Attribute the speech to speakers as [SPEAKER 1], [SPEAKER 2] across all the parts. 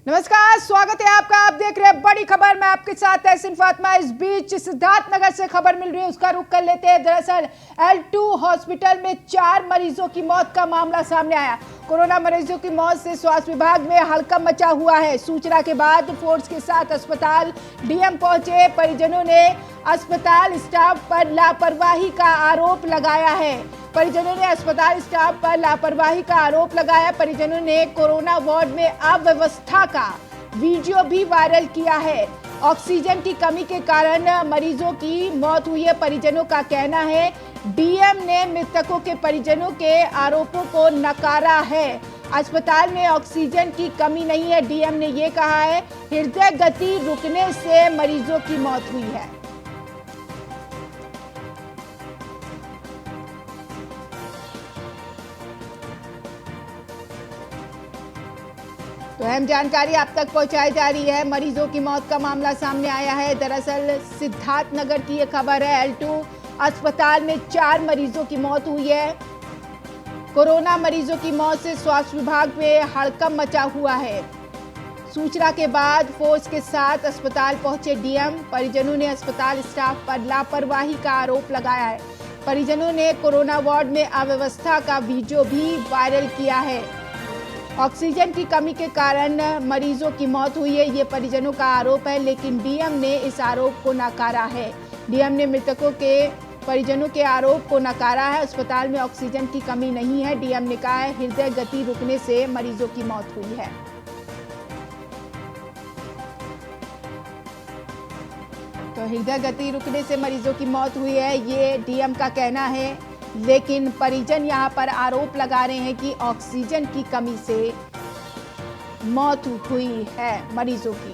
[SPEAKER 1] नमस्कार, स्वागत है आपका। आप देख रहे हैं बड़ी खबर। मैं आपके साथ तहसीन फातिमा। इस बीच सिद्धार्थनगर से खबर मिल रही है, उसका रुख कर लेते हैं। दरअसल L2 हॉस्पिटल में 4 मरीजों की मौत का मामला सामने आया। कोरोना मरीजों की मौत से स्वास्थ्य विभाग में हड़कंप मचा हुआ है। सूचना के बाद फोर्स के साथ अस्पताल डीएम पहुंचे। परिजनों ने अस्पताल स्टाफ पर लापरवाही का आरोप लगाया है। परिजनों ने अस्पताल स्टाफ पर लापरवाही का आरोप लगाया। परिजनों ने कोरोना वार्ड में अव्यवस्था का वीडियो भी वायरल किया है। ऑक्सीजन की कमी के कारण मरीजों की मौत हुई है, परिजनों का कहना है। डीएम ने मृतकों के परिजनों के आरोपों को नकारा है। अस्पताल में ऑक्सीजन की कमी नहीं है, डीएम ने ये कहा है। हृदय गति रुकने से मरीजों की मौत हुई है। तो अहम जानकारी आप तक पहुंचाई जा रही है। मरीजों की मौत का मामला सामने आया है। दरअसल सिद्धार्थनगर की ये खबर है। L2 अस्पताल में 4 मरीजों की मौत हुई है। कोरोना मरीजों की मौत से स्वास्थ्य विभाग में हड़कंप मचा हुआ है। सूचना के बाद फोर्स के साथ अस्पताल पहुंचे डीएम। परिजनों ने अस्पताल स्टाफ पर लापरवाही का आरोप लगाया है। परिजनों ने कोरोना वार्ड में अव्यवस्था का वीडियो भी वायरल किया है। ऑक्सीजन की कमी के कारण मरीजों की मौत हुई है, ये परिजनों का आरोप है, लेकिन डीएम ने इस आरोप को नकारा है। डीएम ने मृतकों के परिजनों के आरोप को नकारा है। अस्पताल में ऑक्सीजन की कमी नहीं है, डीएम ने कहा है। हृदय गति रुकने से मरीजों की मौत हुई है। तो हृदय गति रुकने से मरीजों की मौत हुई है, ये डीएम का कहना है। लेकिन परिजन यहां पर आरोप लगा रहे हैं कि ऑक्सीजन की कमी से मौत हुई है मरीजों की।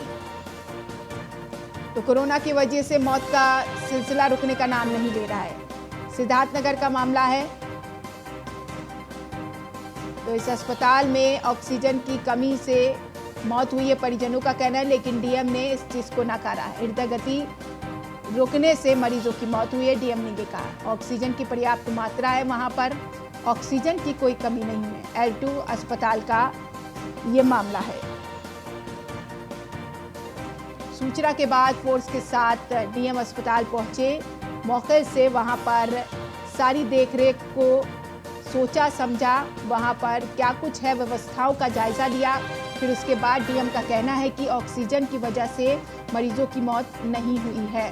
[SPEAKER 1] तो कोरोना की वजह से मौत का सिलसिला रुकने का नाम नहीं ले रहा है। सिद्धार्थनगर का मामला है। तो इस अस्पताल में ऑक्सीजन की कमी से मौत हुई है, परिजनों का कहना है, लेकिन डीएम ने इस चीज को नकारा है। हृदय गति रुकने से मरीजों की मौत हुई है, डीएम ने ये कहा। ऑक्सीजन की पर्याप्त मात्रा है, वहां पर ऑक्सीजन की कोई कमी नहीं है। L2 अस्पताल का ये मामला है। सूचना के बाद फोर्स के साथ डीएम अस्पताल पहुंचे। मौके से वहां पर सारी देखरेख को सोचा समझा, वहां पर क्या कुछ है व्यवस्थाओं का जायजा लिया। फिर उसके बाद डीएम का कहना है कि ऑक्सीजन की वजह से मरीजों की मौत नहीं हुई है।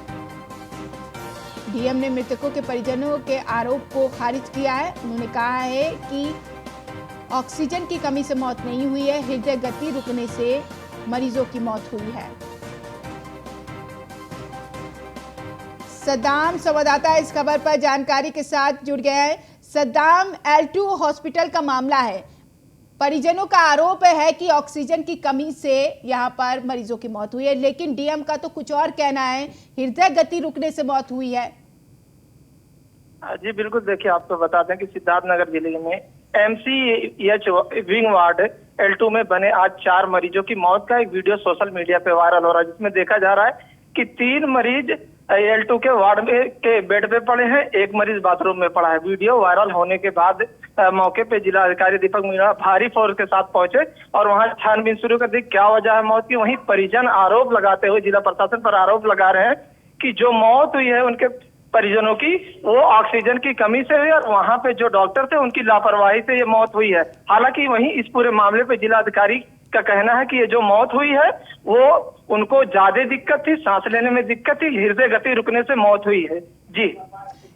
[SPEAKER 1] डीएम ने मृतकों के परिजनों के आरोप को खारिज किया है। उन्होंने कहा है कि ऑक्सीजन की कमी से मौत नहीं हुई है, हृदय गति रुकने से मरीजों की मौत हुई है। सद्दाम संवाददाता इस खबर पर जानकारी के साथ जुड़ गए हैं। सद्दाम, L2 हॉस्पिटल का मामला है। परिजनों का आरोप है कि ऑक्सीजन की कमी से यहां पर मरीजों की मौत हुई है, लेकिन डीएम का तो कुछ और कहना है, हृदय गति रुकने से मौत हुई है।
[SPEAKER 2] जी बिल्कुल, देखिए आपको बता दें कि सिद्धार्थनगर जिले में MCH विंग वार्ड L2 में बने आज 4 मरीजों की मौत का एक वीडियो सोशल मीडिया पे वायरल हो रहा है, जिसमें देखा जा रहा है कि 3 मरीज L2 के वार्ड में के बेड पे पड़े हैं, एक मरीज बाथरूम में पड़ा है। वीडियो वायरल होने के बाद मौके पे जिला अधिकारी दीपक मीणा भारी फोर्स के साथ पहुंचे और वहां छानबीन शुरू कर दी, क्या वजह है मौत की। वहीं परिजन आरोप लगाते हुए जिला प्रशासन पर आरोप लगा रहे हैं कि जो मौत हुई है उनके परिजनों की, वो ऑक्सीजन की कमी से हुई और वहां पे जो डॉक्टर थे उनकी लापरवाही से ये मौत हुई है। हालांकि वहीं इस पूरे मामले पे जिला अधिकारी का कहना है कि ये जो मौत हुई है वो उनको ज्यादा दिक्कत थी, सांस लेने में दिक्कत थी, हृदय गति रुकने से मौत हुई है। जी,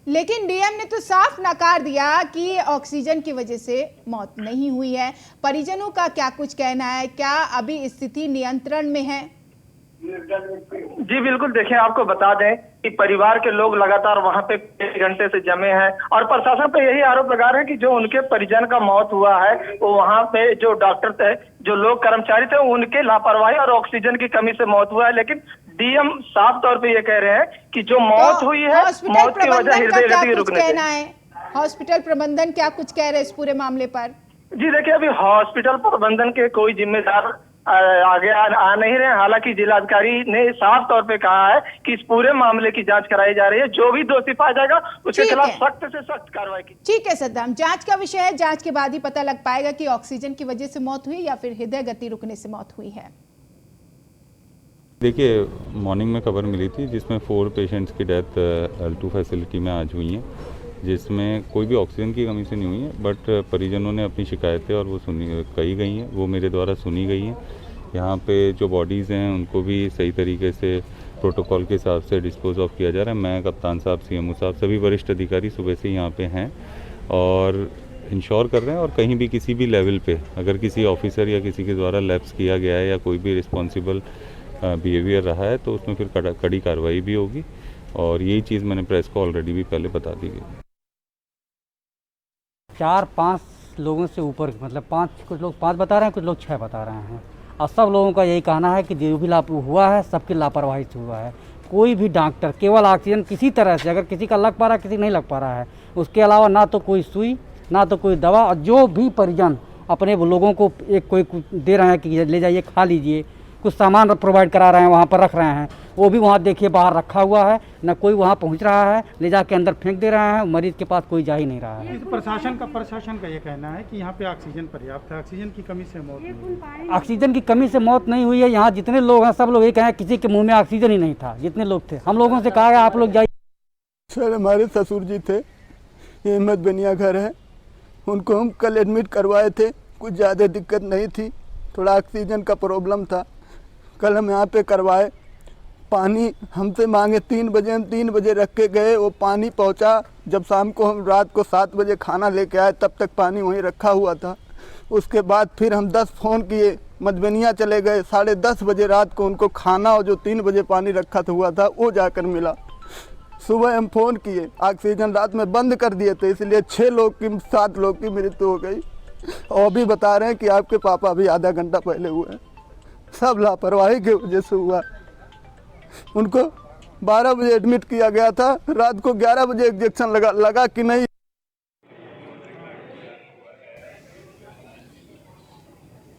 [SPEAKER 1] लेकिन डीएम ने तो साफ नकार दिया कि ऑक्सीजन की वजह से मौत नहीं हुई है। परिजनों का क्या कुछ कहना है? क्या अभी स्थिति नियंत्रण में है?
[SPEAKER 2] जी बिल्कुल, देखिए आपको बता दें कि परिवार के लोग लगातार वहां पे कई घंटे से जमे हैं और प्रशासन पे यही आरोप लगा रहे हैं कि जो उनके परिजन का मौत हुआ है वो वहां पे जो डॉक्टर थे, जो लोग कर्मचारी थे, उनके लापरवाही और ऑक्सीजन की कमी से मौत हुआ है। लेकिन डीएम साफ तौर पे ये कह रहे हैं कि जो मौत हुई है, मौत की वजह हृदय गति रुकने से।
[SPEAKER 1] हॉस्पिटल प्रबंधन क्या कुछ कह रहे हैं इस पूरे मामले पर?
[SPEAKER 2] जी देखिए, अभी हॉस्पिटल प्रबंधन के कोई जिम्मेदार आगे आ नहीं रहे। हालांकि जिलाधिकारी ने साफ तौर पे कहा है कि इस पूरे मामले की जांच कराई जा रही है, जो भी दोषी पाया जाएगा उसके खिलाफ सख्त से सख्त कार्रवाई की।
[SPEAKER 1] ठीक है सद्दाम, जांच का विषय है, जांच के बाद ही पता लग पाएगा कि ऑक्सीजन की वजह से मौत हुई या फिर हृदय गति रुकने से मौत हुई है।
[SPEAKER 3] देखिए, मॉर्निंग में खबर मिली थी जिसमें 4 पेशेंट्स की डेथ L2 फैसिलिटी में आज हुई हैं, जिसमें कोई भी ऑक्सीजन की कमी से नहीं हुई है, बट परिजनों ने अपनी शिकायतें और वो कही गई हैं, वो मेरे द्वारा सुनी गई हैं। यहाँ पे जो बॉडीज़ हैं उनको भी सही तरीके से प्रोटोकॉल के हिसाब से डिस्पोज ऑफ किया जा रहा है। मैं, कप्तान साहब, CMO साहब, सभी वरिष्ठ अधिकारी सुबह से यहाँ पे हैं और इंश्योर कर रहे हैं। और कहीं भी किसी भी लेवल पे अगर किसी ऑफिसर या किसी के द्वारा लैप्स किया गया है या कोई भी रिस्पॉन्सिबल बिहेवियर रहा है तो उसमें फिर कड़ी कार्रवाई भी होगी। और यही चीज़ मैंने प्रेस को ऑलरेडी भी पहले बता दी गई।
[SPEAKER 4] 4-5 लोगों से ऊपर, मतलब 5, कुछ लोग 5 बता रहे हैं, कुछ लोग 6 बता रहे हैं। और सब लोगों का यही कहना है कि जो भी हुआ है सबकी लापरवाही से हुआ है। कोई भी डॉक्टर केवल ऑक्सीजन किसी तरह से, अगर किसी का लग पा रहा है, किसी नहीं लग पा रहा है, उसके अलावा ना तो कोई सुई, ना तो कोई दवा। और जो भी परिजन अपने लोगों को एक कोई दे रहे हैं कि ले जाइए खा लीजिए, कुछ सामान प्रोवाइड करा रहे हैं, वहाँ पर रख रहे हैं, वो भी वहाँ देखिए बाहर रखा हुआ है, ना कोई वहाँ पहुँच रहा है, ले जाके अंदर फेंक दे रहे हैं। मरीज के पास कोई जा ही नहीं रहा है।
[SPEAKER 5] प्रशासन का ये कहना है कि यहाँ पे ऑक्सीजन पर्याप्त है, ऑक्सीजन की कमी से मौत नहीं हुई।
[SPEAKER 4] ऑक्सीजन की कमी से मौत नहीं हुई है। यहाँ जितने लोग हैं सब लोग ये कहें किसी के मुंह में ऑक्सीजन ही नहीं था। जितने लोग थे, हम लोगों से कहा गया आप लोग जाइए।
[SPEAKER 6] सर, हमारे ससुर जी थे, ये अहमद बनिया घर है, उनको हम कल एडमिट करवाए थे। कुछ ज़्यादा दिक्कत नहीं थी, थोड़ा ऑक्सीजन का प्रॉब्लम था। कल हम यहाँ पे करवाए, पानी हमसे मांगे 3 बजे, हम 3 बजे रख के गए, वो पानी पहुँचा। जब शाम को हम रात को 7 बजे खाना लेके आए तब तक पानी वहीं रखा हुआ था। उसके बाद फिर हम 10 फ़ोन किए, मधुबनिया चले गए। 10:30 बजे रात को उनको खाना और जो 3 बजे पानी रखा हुआ था वो जाकर मिला। सुबह हम फ़ोन किए, ऑक्सीजन रात में बंद कर दिए थे, इसलिए 6 लोग की 7 लोग की मृत्यु हो गई। और भी बता रहे हैं कि आपके पापा भी आधा घंटा पहले हुए हैं। सब लापरवाही की वजह से हुआ। उनको 12 बजे एडमिट किया गया था, रात को 11 बजे इंजेक्शन लगा कि नहीं।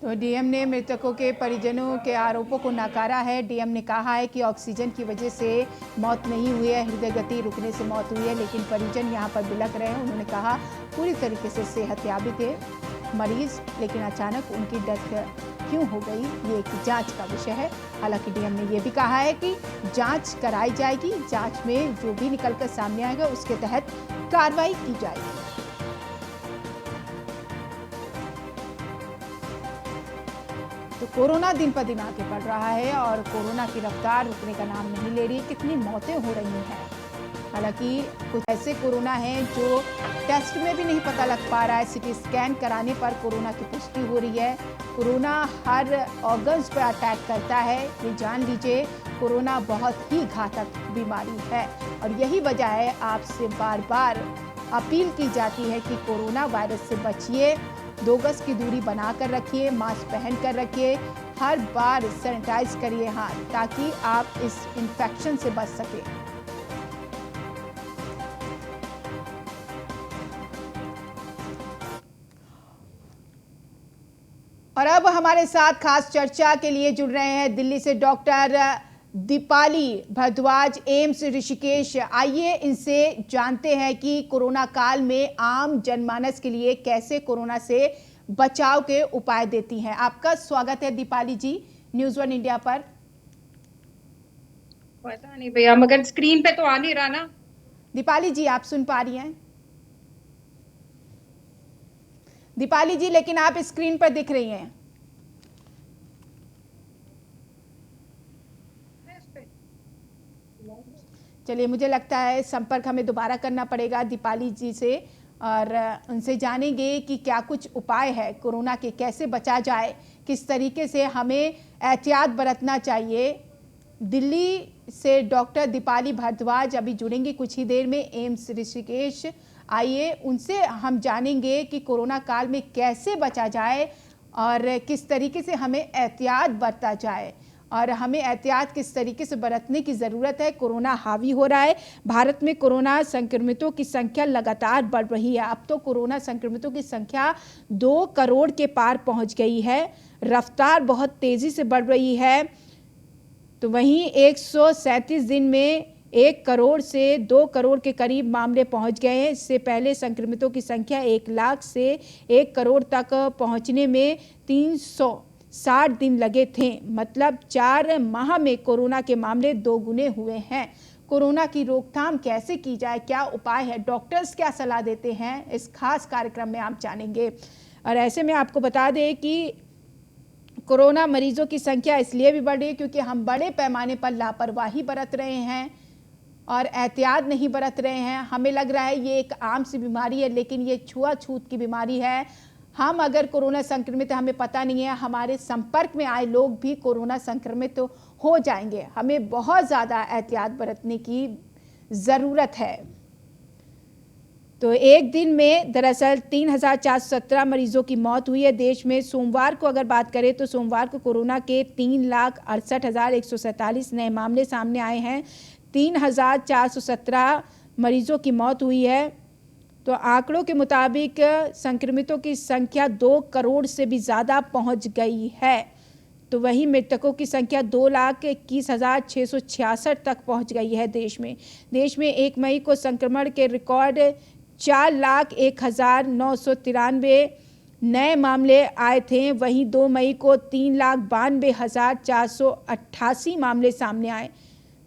[SPEAKER 1] तो डीएम ने मृतकों के परिजनों के आरोपों को नकारा है। डीएम ने कहा है कि ऑक्सीजन की वजह से मौत नहीं हुई है, हृदय गति रुकने से मौत हुई है, लेकिन परिजन यहां पर बिलख रहे हैं। उन्होंने कहा पूरी तरीके से सेहतयाबी थे मरीज, लेकिन अचानक उनकी डेथ क्यों हो गई ये एक जांच का विषय है। हालांकि डीएम ने यह भी कहा है कि जांच कराई जाएगी, जांच में जो भी निकलकर सामने आएगा उसके तहत कार्रवाई की जाएगी। तो कोरोना दिन पर दिन आगे बढ़ रहा है और कोरोना की रफ्तार रुकने का नाम नहीं ले रही। कितनी मौतें हो रही हैं। हालांकि कुछ ऐसे कोरोना हैं जो टेस्ट में भी नहीं पता लग पा रहा है, सिटी स्कैन कराने पर कोरोना की पुष्टि हो रही है। कोरोना हर ऑर्गन्स पर अटैक करता है, ये जान लीजिए। कोरोना बहुत ही घातक बीमारी है और यही वजह है आपसे बार बार अपील की जाती है कि कोरोना वायरस से बचिए, 2 गज की दूरी बनाकर रखिए, मास्क पहन कर रखिए, हर बार सैनिटाइज करिए हाथ, ताकि आप इस इन्फेक्शन से बच सकें। और अब हमारे साथ खास चर्चा के लिए जुड़ रहे हैं दिल्ली से डॉक्टर दीपाली भारद्वाज, एम्स ऋषिकेश। आइए इनसे जानते हैं कि कोरोना काल में आम जनमानस के लिए कैसे कोरोना से बचाव के उपाय देती हैं। आपका स्वागत है दीपाली जी न्यूज़ 1 इंडिया पर।
[SPEAKER 7] पता नहीं भैया, मगर स्क्रीन पे तो आ नहीं रहा ना।
[SPEAKER 1] दीपाली जी आप सुन पा रही हैं? दीपाली जी लेकिन आप स्क्रीन पर दिख रही हैं। चलिए, मुझे लगता है संपर्क हमें दोबारा करना पड़ेगा दीपाली जी से और उनसे जानेंगे कि क्या कुछ उपाय है कोरोना के, कैसे बचा जाए, किस तरीके से हमें एहतियात बरतना चाहिए। दिल्ली से डॉक्टर दीपाली भारद्वाज अभी जुड़ेंगे कुछ ही देर में एम्स ऋषिकेश। आइए उनसे हम जानेंगे कि कोरोना काल में कैसे बचा जाए और किस तरीके से हमें एहतियात बरता जाए और हमें एहतियात किस तरीके से बरतने की ज़रूरत है। कोरोना हावी हो रहा है, भारत में कोरोना संक्रमितों की संख्या लगातार बढ़ रही है। अब तो कोरोना संक्रमितों की संख्या 2 करोड़ के पार पहुंच गई है, रफ्तार बहुत तेज़ी से बढ़ रही है। तो वहीं 137 दिन में 1 करोड़ से 2 करोड़ के करीब मामले पहुंच गए हैं। इससे पहले संक्रमितों की संख्या 1 लाख से 1 करोड़ तक पहुंचने में 60 दिन लगे थे। मतलब 4 माह में कोरोना के मामले 2 गुने हुए हैं। कोरोना की रोकथाम कैसे की जाए, क्या उपाय है, डॉक्टर्स क्या सलाह देते हैं, इस खास कार्यक्रम में आप जानेंगे। और ऐसे में आपको बता दें कि कोरोना मरीजों की संख्या इसलिए भी बढ़ी क्योंकि हम बड़े पैमाने पर लापरवाही बरत रहे हैं और एहतियात नहीं बरत रहे हैं। हमें लग रहा है ये एक आम सी बीमारी है, लेकिन ये छुआछूत की बीमारी है। हम अगर कोरोना संक्रमित हमें पता नहीं है, हमारे संपर्क में आए लोग भी कोरोना संक्रमित हो जाएंगे। हमें बहुत ज़्यादा एहतियात बरतने की ज़रूरत है। तो एक दिन में दरअसल 3,417 मरीजों की मौत हुई है देश में। सोमवार को अगर बात करें तो सोमवार को कोरोना के 3,68,147 नए मामले सामने आए हैं। 3,417 मरीजों की मौत हुई है। तो आंकड़ों के मुताबिक संक्रमितों की संख्या 2 करोड़ से भी ज़्यादा पहुंच गई है। तो वहीं मृतकों की संख्या 2,21,666 तक पहुंच गई है देश में। देश में 1 मई को संक्रमण के रिकॉर्ड 4,01,993 नए मामले आए थे। वहीं 2 मई को 3,92,488 मामले सामने आए।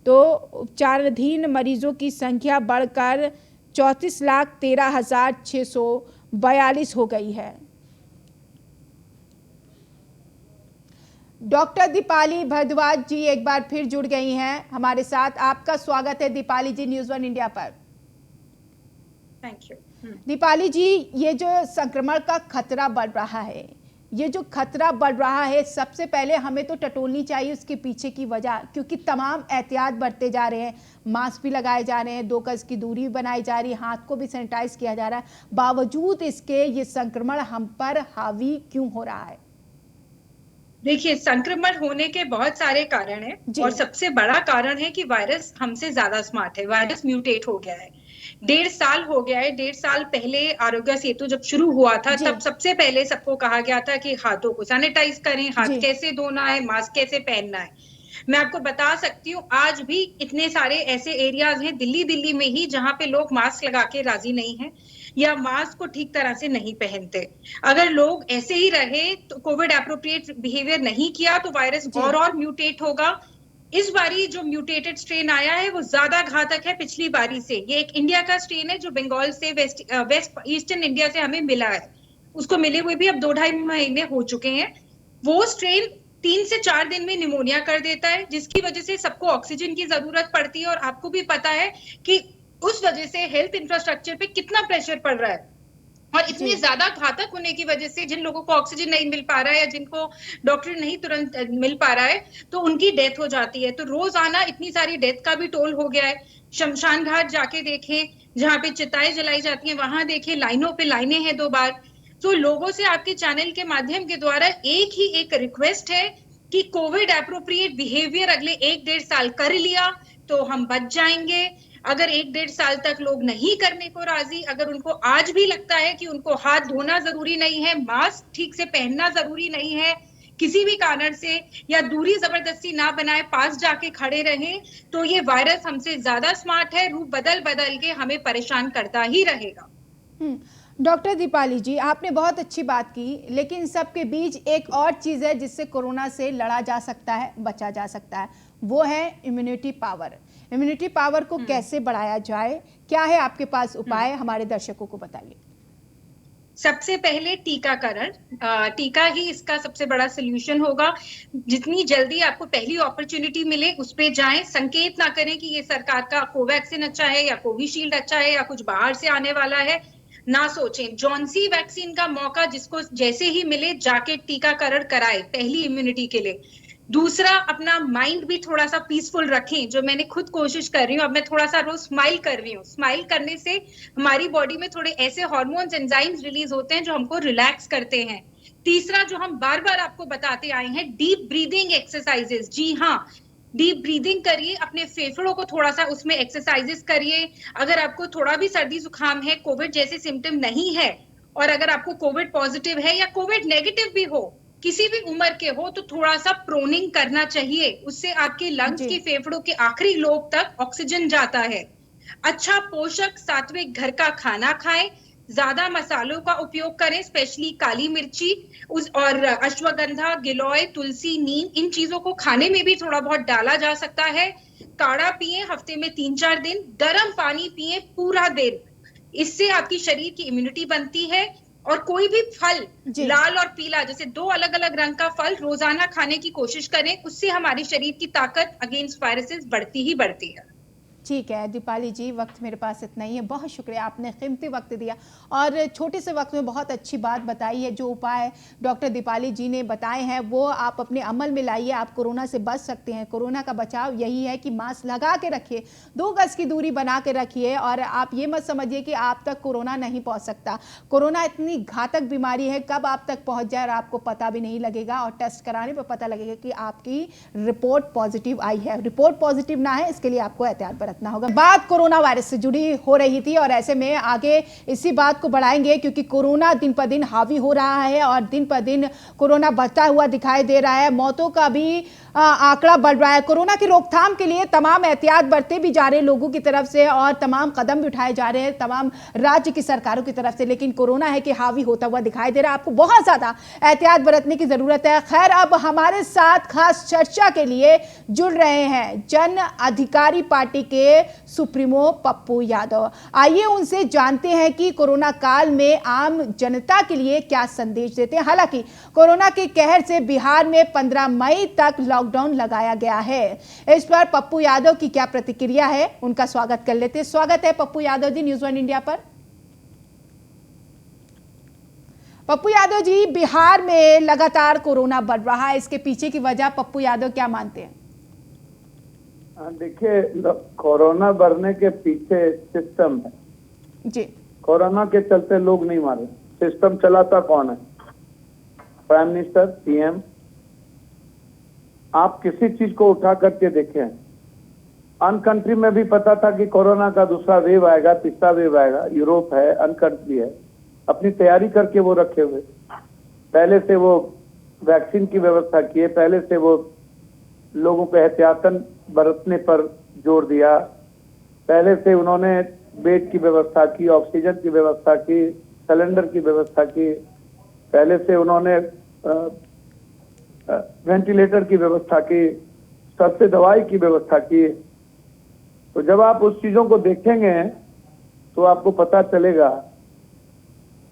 [SPEAKER 1] तो उपचाराधीन मरीजों की संख्या बढ़कर 34,13,642 हो गई है। डॉक्टर दीपाली भारद्वाज जी एक बार फिर जुड़ गई हैं हमारे साथ। आपका स्वागत है दीपाली जी न्यूज़ 1 इंडिया पर।
[SPEAKER 7] Thank you.
[SPEAKER 1] दीपाली जी, ये जो संक्रमण का खतरा बढ़ रहा है, ये जो खतरा बढ़ रहा है, सबसे पहले हमें तो टटोलनी चाहिए उसके पीछे की वजह, क्योंकि तमाम एहतियात बरते जा रहे हैं। मास्क भी लगाए जा रहे हैं, 2 गज की दूरी भी बनाई जा रही है, हाथ को भी सैनिटाइज किया जा रहा है। बावजूद इसके ये संक्रमण हम पर हावी क्यों हो रहा है?
[SPEAKER 7] देखिए, संक्रमण होने के बहुत सारे कारण हैं और सबसे बड़ा कारण है कि वायरस हमसे ज्यादा स्मार्ट है। वायरस म्यूटेट हो गया है। 1.5 साल हो गया है। 1.5 साल पहले आरोग्य सेतु जब शुरू हुआ था, तब सबसे पहले सबको कहा गया था कि हाथों को सैनिटाइज करें, हाथ कैसे धोना है, मास्क कैसे पहनना है। मैं आपको बता सकती हूँ, आज भी इतने सारे ऐसे एरियाज हैं दिल्ली में ही जहां पे लोग मास्क लगा के राजी नहीं है या मास्क को ठीक तरह से नहीं पहनते। अगर लोग ऐसे ही रहे तो कोविड एप्रोप्रिएट बिहेवियर नहीं किया तो वायरस और म्यूटेट होगा। इस बारी जो म्यूटेटेड स्ट्रेन आया है वो ज्यादा घातक है पिछली बारी से। ये एक इंडिया का स्ट्रेन है जो बंगाल से वेस्ट ईस्टर्न इंडिया से हमें मिला है। उसको मिले हुए भी अब 2-2.5 महीने हो चुके हैं। वो स्ट्रेन 3 से 4 दिन में निमोनिया कर देता है, जिसकी वजह से सबको ऑक्सीजन की जरूरत पड़ती है। और आपको भी पता है कि उस वजह से हेल्थ इंफ्रास्ट्रक्चर पे कितना प्रेशर पड़ रहा है। और इतनी ज्यादा घातक होने की वजह से जिन लोगों को ऑक्सीजन नहीं मिल पा रहा है या जिनको डॉक्टर नहीं तुरंत मिल पा रहा है तो उनकी डेथ हो जाती है। तो रोजाना इतनी सारी डेथ का भी टोल हो गया है। शमशान घाट जाके देखें, जहाँ पे चिताएं जलाई जाती हैं, वहां देखें, लाइनों पे लाइनें हैं 2 बार। तो लोगों से आपके चैनल के माध्यम के द्वारा एक रिक्वेस्ट है कि कोविड एप्रोप्रिएट बिहेवियर अगले 1-1.5 साल कर लिया तो हम बच जाएंगे। अगर 1-1.5 साल तक लोग नहीं करने को राजी, अगर उनको आज भी लगता है कि उनको हाथ धोना जरूरी नहीं है, मास्क ठीक से पहनना जरूरी नहीं है, किसी भी कारण से या दूरी जबरदस्ती ना बनाए, पास जाके खड़े रहें, तो ये वायरस हमसे ज्यादा स्मार्ट है, रूप बदल के हमें परेशान करता ही रहेगा।
[SPEAKER 1] डॉक्टर दीपाली जी, आपने बहुत अच्छी बात की, लेकिन सबके बीच एक और चीज़ है जिससे कोरोना से लड़ा जा सकता है, बचा जा सकता है, वो है इम्यूनिटी पावर। इम्यूनिटी पावर को कैसे बढ़ाया जाए, क्या है आपके पास उपाय, हमारे दर्शकों को बताइए।
[SPEAKER 7] सबसे पहले टीकाकरण, टीका ही इसका सबसे बड़ा सोल्यूशन होगा। जितनी जल्दी आपको पहली अपॉर्चुनिटी मिले उस पे जाएं। संकेत ना करें कि ये सरकार का कोवैक्सीन अच्छा है या कोविशील्ड अच्छा है या कुछ बाहर से आने वाला है, ना सोचें। जॉनसी वैक्सीन का मौका जिसको जैसे ही मिले जाके टीकाकरण कराए पहली इम्यूनिटी के लिए। दूसरा, अपना माइंड भी थोड़ा सा पीसफुल रखें, जो मैंने खुद कोशिश कर रही हूँ। अब मैं थोड़ा सा रोज स्माइल कर रही हूँ। स्माइल करने से हमारी बॉडी में थोड़े ऐसे हार्मोन्स, एंजाइम्स रिलीज होते हैं जो हमको रिलैक्स करते हैं। तीसरा, जो हम बार बार आपको बताते आए हैं, डीप ब्रीदिंग एक्सरसाइजेस। जी हाँ, डीप ब्रीदिंग करिए, अपने फेफड़ों को थोड़ा सा उसमें एक्सरसाइजेस करिए। अगर आपको थोड़ा भी सर्दी जुकाम है, कोविड जैसे सिम्टम नहीं है, और अगर आपको कोविड पॉजिटिव है या कोविड नेगेटिव भी हो, किसी भी उम्र के हो, तो थोड़ा सा प्रोनिंग करना चाहिए। उससे आपके लंग्स की, फेफड़ों के आखिरी लोब तक ऑक्सीजन जाता है। अच्छा पोषक सात्विक घर का खाना खाएं, ज्यादा मसालों का उपयोग करें, स्पेशली काली मिर्ची और अश्वगंधा, गिलोय, तुलसी, नीम, इन चीजों को खाने में भी थोड़ा बहुत डाला जा सकता है। काढ़ा पिए हफ्ते में 3-4 दिन, गर्म पानी पिए पूरा दिन, इससे आपकी शरीर की इम्यूनिटी बनती है। और कोई भी फल, लाल और पीला, जैसे 2 अलग अलग रंग का फल रोजाना खाने की कोशिश करें, उससे हमारी शरीर की ताकत अगेंस्ट वायरसेस बढ़ती ही बढ़ती है।
[SPEAKER 1] ठीक है दीपाली जी, वक्त मेरे पास इतना ही है। बहुत शुक्रिया, आपने कीमती वक्त दिया और छोटे से वक्त में बहुत अच्छी बात बताई है। जो उपाय डॉक्टर दीपाली जी ने बताए हैं वो आप अपने अमल में लाइए, आप कोरोना से बच सकते हैं। कोरोना का बचाव यही है कि मास्क लगा के रखिए, 2 गज की दूरी बना के रखिए और आप ये मत समझिए कि आप तक कोरोना नहीं पहुंच सकता। कोरोना इतनी घातक बीमारी है, कब आप तक पहुंच जाए और आपको पता भी नहीं लगेगा और टेस्ट कराने पर पता लगेगा कि आपकी रिपोर्ट पॉजिटिव आई है। रिपोर्ट पॉजिटिव ना है, इसके लिए आपको एहतियात रखना होगा। बात कोरोना वायरस से जुड़ी हो रही थी और ऐसे में आगे इसी बात को बढ़ाएंगे क्योंकि कोरोना दिन पर दिन हावी हो रहा है और दिन पर दिन कोरोना बढ़ता हुआ दिखाई दे रहा है। मौतों का भी आंकड़ा बढ़ रहा है। कोरोना की रोकथाम के लिए तमाम एहतियात बरते भी जा रहे हैं लोगों की तरफ से और तमाम कदम भी उठाए जा रहे हैं तमाम राज्य की सरकारों की तरफ से, लेकिन कोरोना है कि हावी होता हुआ दिखाई दे रहा है। आपको बहुत ज्यादा एहतियात बरतने की जरूरत है। खैर, अब हमारे साथ खास चर्चा के लिए जुड़ रहे हैं जन अधिकारी पार्टी के सुप्रीमो पप्पू यादव। आइए उनसे जानते हैं कि कोरोना काल में आम जनता के लिए क्या संदेश देते हैं। हालांकि कोरोना के कहर से बिहार में 15 मई तक लॉकडाउन लगाया गया है। इस पर पप्पू यादव की क्या प्रतिक्रिया है, उनका स्वागत कर लेते हैं। स्वागत है पप्पू यादव जी न्यूज़ 1 इंडिया पर। पप्पू यादव जी, बिहार में लगातार कोरोना बढ़ रहा है, इसके पीछे की वजह पप्पू यादव क्या मानते हैं?
[SPEAKER 8] देखिए, कोरोना बढ़ने के पीछे सिस्टम है
[SPEAKER 1] जी।
[SPEAKER 8] कोरोना के चलते लोग नहीं मारे, सिस्टम चलाता कौन है? Prime minister, PM. आप किसी चीज को उठा करके देखें, अन कंट्री में भी पता था कि कोरोना का दूसरा वेव आएगा, तीसरा वेव आएगा। यूरोप है, अन कंट्री है, अपनी तैयारी करके वो रखे हुए। पहले से वो वैक्सीन की व्यवस्था किए, पहले से वो लोगों को एहतियातन बरतने पर जोर दिया, पहले से उन्होंने बेड की व्यवस्था की, ऑक्सीजन की व्यवस्था की, सिलेंडर की व्यवस्था की, पहले से उन्होंने वेंटिलेटर की व्यवस्था की, सस्ते दवाई की व्यवस्था की। तो जब आप उस चीजों को देखेंगे तो आपको पता चलेगा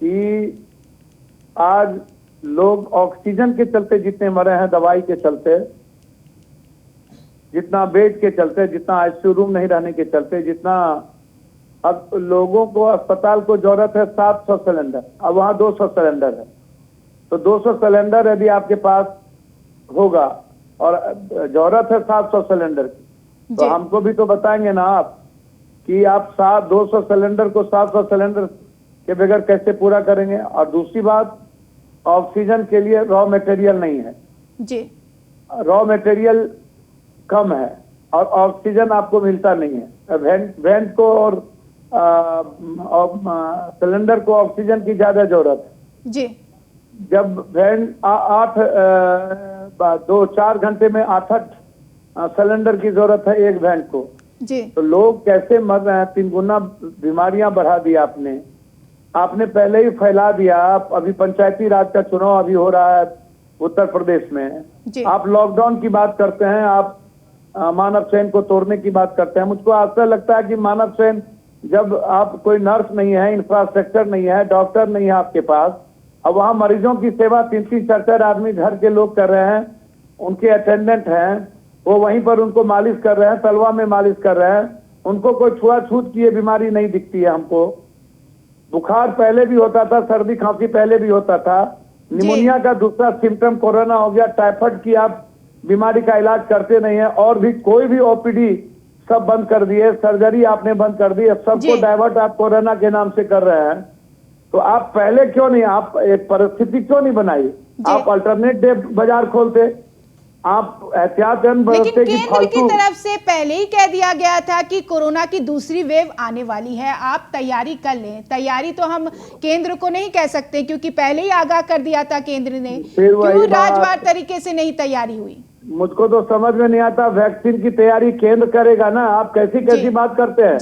[SPEAKER 8] कि आज लोग ऑक्सीजन के चलते जितने मरे हैं, दवाई के चलते, जितना बेड के चलते, जितना आईसीयू रूम नहीं रहने के चलते, जितना अब लोगों को अस्पताल को जरूरत है 700 सिलेंडर, अब वहां 200 सिलेंडर है। तो 200 सिलेंडर यदि आपके पास होगा और जरूरत है 700 सिलेंडर की, तो हमको भी तो बताएंगे ना आप कि आप 200 सिलेंडर को 700 सिलेंडर के बगैर कैसे पूरा करेंगे। और दूसरी बात, ऑक्सीजन के लिए रॉ मटेरियल नहीं है
[SPEAKER 1] जी,
[SPEAKER 8] रॉ मटेरियल कम है और ऑक्सीजन आपको मिलता नहीं है। वेंट को और सिलेंडर को ऑक्सीजन की ज्यादा जरूरत है
[SPEAKER 1] जी।
[SPEAKER 8] जब वेंट 2-4 घंटे में 8 सिलेंडर की जरूरत है एक वेंट को
[SPEAKER 1] जी,
[SPEAKER 8] तो लोग कैसे मर रहे हैं? 3 गुना बीमारियां बढ़ा दी आपने पहले ही फैला दिया। अभी पंचायती राज का चुनाव अभी हो रहा है उत्तर प्रदेश में, आप लॉकडाउन की बात करते हैं, आप मानव चयन को तोड़ने की बात करते हैं। मुझको ऐसा लगता है कि मानव चयन, जब आप कोई नर्स नहीं है, इंफ्रास्ट्रक्चर नहीं है, डॉक्टर नहीं है आपके पास, अब वहां मरीजों की सेवा 3-4 आदमी घर के लोग कर रहे हैं, उनके अटेंडेंट हैं, वो वहीं पर उनको मालिश कर रहे हैं, तलवा में मालिश कर रहे हैं, उनको कोई छुआछूत की ये बीमारी नहीं दिखती है हमको। बुखार पहले भी होता था, सर्दी खांसी पहले भी होता था, निमोनिया का दूसरा सिम्टम कोरोना हो गया, टाइफाइड की आप बीमारी का इलाज करते नहीं है, और भी कोई भी ओपीडी सब बंद कर दिए, सर्जरी आपने बंद कर दी, सबको डाइवर्ट आप कोरोना के नाम से कर रहे हैं। तो आप पहले क्यों नहीं, आप एक परिस्थिति क्यों नहीं बनाई? आप अल्टरनेट डे बाजार खोलते, आप एहतियात
[SPEAKER 1] लेकिन केंद्र की तरफ से पहले ही कह दिया गया था कि कोरोना की दूसरी वेव आने वाली है, आप तैयारी कर लें। तैयारी तो हम केंद्र को नहीं कह सकते क्योंकि पहले ही आगाह कर दिया था केंद्र ने, क्यों राजवार तरीके से नहीं तैयारी हुई?
[SPEAKER 8] मुझको तो समझ में नहीं आता, वैक्सीन की तैयारी केंद्र करेगा ना, आप कैसी बात करते हैं?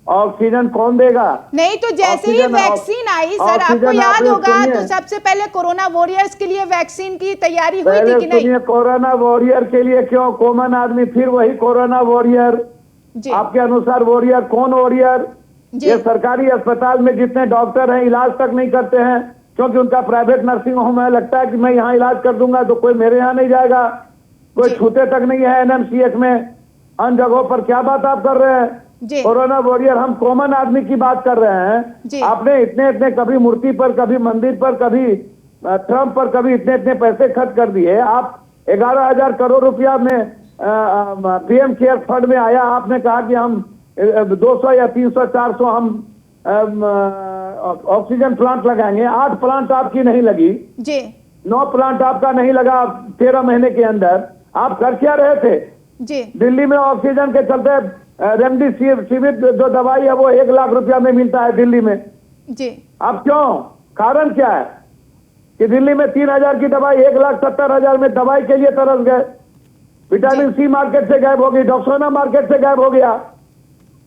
[SPEAKER 8] ऑक्सीजन कौन देगा?
[SPEAKER 1] नहीं तो जैसे ही वैक्सीन आई सर, आपको याद होगा तो सबसे पहले कोरोना वॉरियर्स के लिए वैक्सीन की तैयारी हुई थी कि नहीं?
[SPEAKER 8] कोरोना वॉरियर के लिए क्यों, कॉमन आदमी फिर वही कोरोना वॉरियर। आपके अनुसार वॉरियर कौन वॉरियर? ये सरकारी अस्पताल में जितने डॉक्टर हैं इलाज तक नहीं करते हैं, क्योंकि उनका प्राइवेट नर्सिंग होम है। लगता है कि मैं यहाँ इलाज कर दूंगा तो कोई मेरे यहाँ नहीं जाएगा, कोई छूते तक नहीं है एनएमसीएच में, अन्य जगहों पर। क्या बात आप कर रहे हैं? कोरोना वॉरियर, हम कॉमन आदमी की बात कर रहे हैं। आपने इतने कभी मूर्ति पर, कभी मंदिर पर, कभी ट्रम्प पर, कभी इतने पैसे खर्च कर दिए। आप 11,000 करोड़ रुपया में पीएम केयर फंड में आया, आपने कहा कि हम 200 या 300 400 हम ऑक्सीजन प्लांट लगाएंगे। 8 प्लांट आपकी नहीं लगी, 9 प्लांट आपका नहीं लगा 13 महीने के अंदर। आप कर क्या रहे थे? दिल्ली में ऑक्सीजन के चलते रेमडेसिविर जो दवाई है वो 1 लाख रुपया में मिलता है दिल्ली में। अब क्यों, कारण क्या है कि दिल्ली में 3,000 की दवाई 1,70,000 में दवाई के लिए तरस गए। विटामिन सी मार्केट से गायब हो गई, डॉक्सोना मार्केट से गायब हो गया।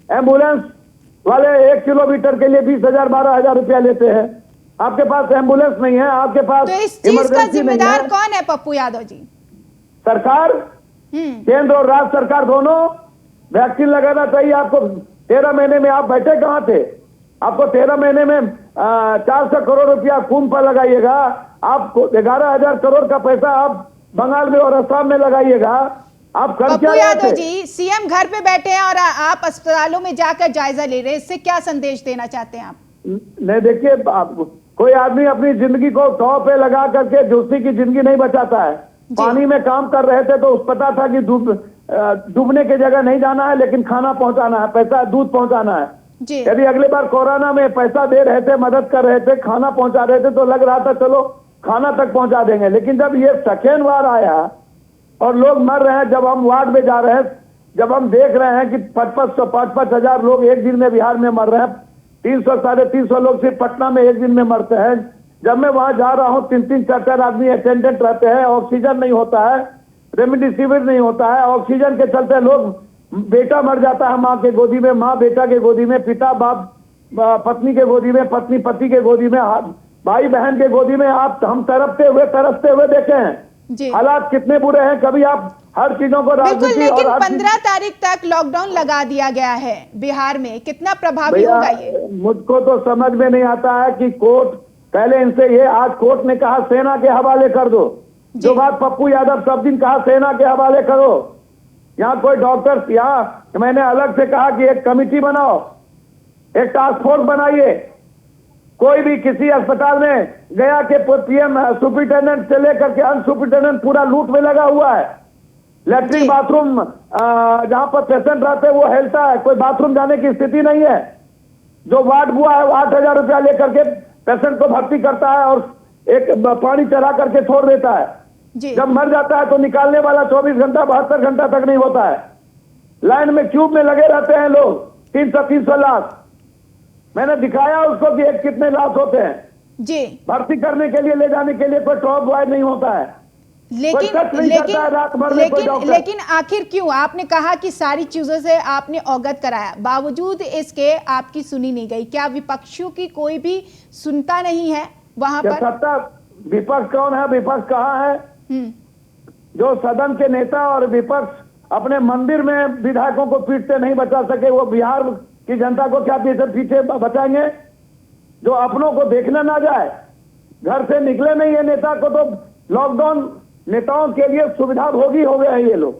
[SPEAKER 8] एम्बुलेंस वाले 1 किलोमीटर के लिए 20,000 12,000 रुपया लेते हैं। आपके पास एम्बुलेंस नहीं है, आपके पास
[SPEAKER 1] तो इस चीज का जिम्मेदार कौन है पप्पू यादव जी?
[SPEAKER 8] सरकार, केंद्र और राज्य सरकार दोनों। वैक्सीन लगाना चाहिए आपको। 13 महीने में आप बैठे कहाँ थे? आपको 13 महीने में 400 करोड़ रुपया खून पर लगाइएगा। आपको 11,000 करोड़ का पैसा आप बंगाल में और असम में लगाइएगा। आप कर क्या रहे थे?
[SPEAKER 1] जी, सीएम घर पे बैठे हैं और आप अस्पतालों में जाकर जायजा ले रहे हैं, इससे क्या संदेश देना चाहते हैं आप?
[SPEAKER 8] नहीं, देखिए, कोई आदमी अपनी जिंदगी को तौ पे लगा करके दूसरी की जिंदगी नहीं बचाता है। पानी में काम कर रहे थे तो पता था कि डूबने की जगह नहीं जाना है, लेकिन खाना पहुंचाना है, पैसा दूध पहुंचाना है। यदि अगली बार कोरोना में पैसा दे रहे थे, मदद कर रहे थे, खाना पहुंचा रहे थे, तो लग रहा था चलो खाना तक पहुंचा देंगे। लेकिन जब ये सेकेंड बार आया और लोग मर रहे हैं, जब हम वार्ड में जा रहे हैं, जब हम देख रहे हैं कि 5-5 हजार लोग एक दिन में बिहार में मर रहे हैं, 300 साढ़े 300 लोग सिर्फ पटना में एक दिन में मरते हैं। जब मैं वहां जा रहा हूं 3-3 4-4 आदमी अटेंडेंट रहते हैं, ऑक्सीजन नहीं होता है, रेमडेसिविर नहीं होता है, ऑक्सीजन के चलते लोग, बेटा मर जाता है माँ के गोदी में, माँ बेटा के गोदी में, पिता बाप पत्नी के गोदी में, पत्नी पति के गोदी में, भाई बहन के गोदी में। आप हम तरसते हुए देखे हैं हालात कितने बुरे हैं। कभी आप हर चीजों को
[SPEAKER 1] राजनीति, लेकिन 15 तारीख तक लॉकडाउन लगा दिया गया है बिहार में, कितना प्रभावी होगा ये?
[SPEAKER 8] मुझको तो समझ में नहीं आता है कि कोर्ट, पहले इनसे ये, आज कोर्ट ने कहा सेना के हवाले कर दो। जो बात पप्पू यादव सब दिन कहा सेना के हवाले करो। यहाँ कोई डॉक्टर, यहाँ मैंने अलग से कहा कि एक कमेटी बनाओ, एक टास्क फोर्स बनाइए। कोई भी किसी अस्पताल में गया के पीएम सुपरिटेंडेंट से लेकर के अन्य सुपरिटेंडेंट पूरा लूट में लगा हुआ है। लैट्रिन बाथरूम जहां पर पेशेंट रहते हैं वो हेलता है, कोई बाथरूम जाने की स्थिति नहीं है। जो वार्ड बुआ है वो 8,000 रुपया लेकर के पेशेंट को भर्ती करता है और एक पानी चढ़ा करके छोड़ देता है। जब मर जाता है तो निकालने वाला 24 घंटा 72 घंटा तक नहीं होता है। लाइन में क्यूब में लगे रहते हैं लोग, 300 लाख। मैंने दिखाया उसको कि एक कितने लाख होते हैं। भर्ती करने के लिए, ले जाने के लिए कोई टॉप बॉय नहीं होता है।
[SPEAKER 1] लेकिन आखिर क्यों? आपने कहा कि सारी चीजों से आपने अवगत कराया, बावजूद इसके आपकी सुनी नहीं गई। क्या विपक्षियों की कोई भी सुनता नहीं है वहां पर?
[SPEAKER 8] सत्ता विपक्ष कौन है? विपक्ष कहाँ है? जो सदन के नेता और विपक्ष अपने मंदिर में विधायकों को पीटते नहीं बचा सके, वो बिहार की जनता को क्या पीछे बचाएंगे? जो अपनों को देखने ना जाए, घर से निकले नहीं है नेता को, तो लॉकडाउन नेताओं के लिए सुविधा भोगी हो गए हैं ये लोग।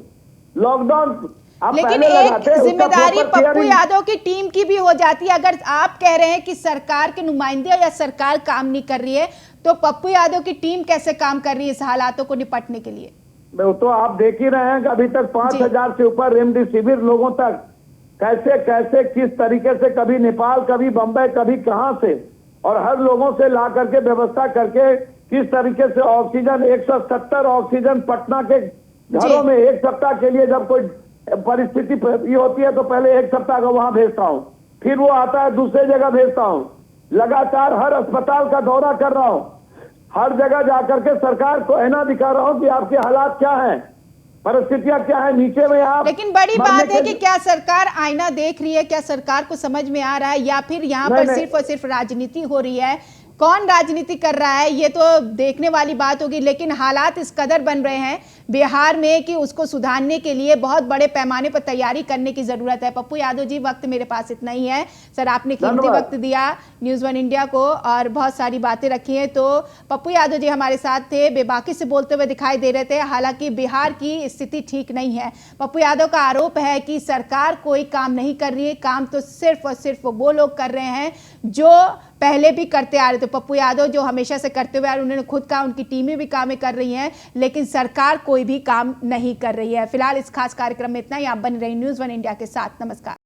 [SPEAKER 8] लॉकडाउन
[SPEAKER 1] लेकिन एक जिम्मेदारी पप्पू यादव की टीम की भी हो जाती है। अगर आप कह रहे हैं कि सरकार के नुमाइंदे या सरकार काम नहीं कर रही है, तो पप्पू यादव की टीम कैसे काम कर रही है इस हालातों को निपटने के लिए?
[SPEAKER 8] तो आप देख ही रहे हैं कि अभी तक 5,000 से ऊपर रेमडेसिविर लोगों तक कैसे किस तरीके से, कभी नेपाल, कभी बंबई, कभी कहां से, और हर लोगों से ला करके व्यवस्था करके किस तरीके से ऑक्सीजन 170 ऑक्सीजन पटना के घरों में एक सप्ताह के लिए, जब कोई परिस्थिति ये होती है तो पहले एक सप्ताह का वहां भेजता हूं, फिर वो आता है दूसरे जगह भेजता हूं। लगातार हर अस्पताल का दौरा कर रहा हूं, हर जगह जाकर के सरकार को ऐना दिखा रहा हूं कि आपके हालात क्या हैं। परिस्थितियां क्या है नीचे में आप।
[SPEAKER 1] लेकिन बड़ी बात है कि क्या सरकार आईना देख रही है, क्या सरकार को समझ में आ रहा है, या फिर यहाँ पर सिर्फ और सिर्फ राजनीति हो रही है? कौन राजनीति कर रहा है ये तो देखने वाली बात होगी, लेकिन हालात इस कदर बन रहे हैं बिहार में कि उसको सुधारने के लिए बहुत बड़े पैमाने पर तैयारी करने की जरूरत है। पप्पू यादव जी, वक्त मेरे पास इतना ही है। सर, आपने कीमती वक्त दिया न्यूज़ 1 इंडिया को और बहुत सारी बातें रखी हैं। तो पप्पू यादव जी हमारे साथ थे, बेबाकी से बोलते हुए दिखाई दे रहे थे। हालांकि बिहार की स्थिति ठीक नहीं है। पप्पू यादव का आरोप है कि सरकार कोई काम नहीं कर रही है, काम तो सिर्फ और सिर्फ वो लोग कर रहे हैं जो पहले भी करते आ रहे थे। पप्पू यादव जो हमेशा से करते हुए आ रहे, उन्होंने खुद कहा उनकी टीमें भी काम कर रही हैं, लेकिन सरकार कोई भी काम नहीं कर रही है। फिलहाल इस खास कार्यक्रम में इतना ही। आप बने रही न्यूज़ 1 इंडिया के साथ। नमस्कार।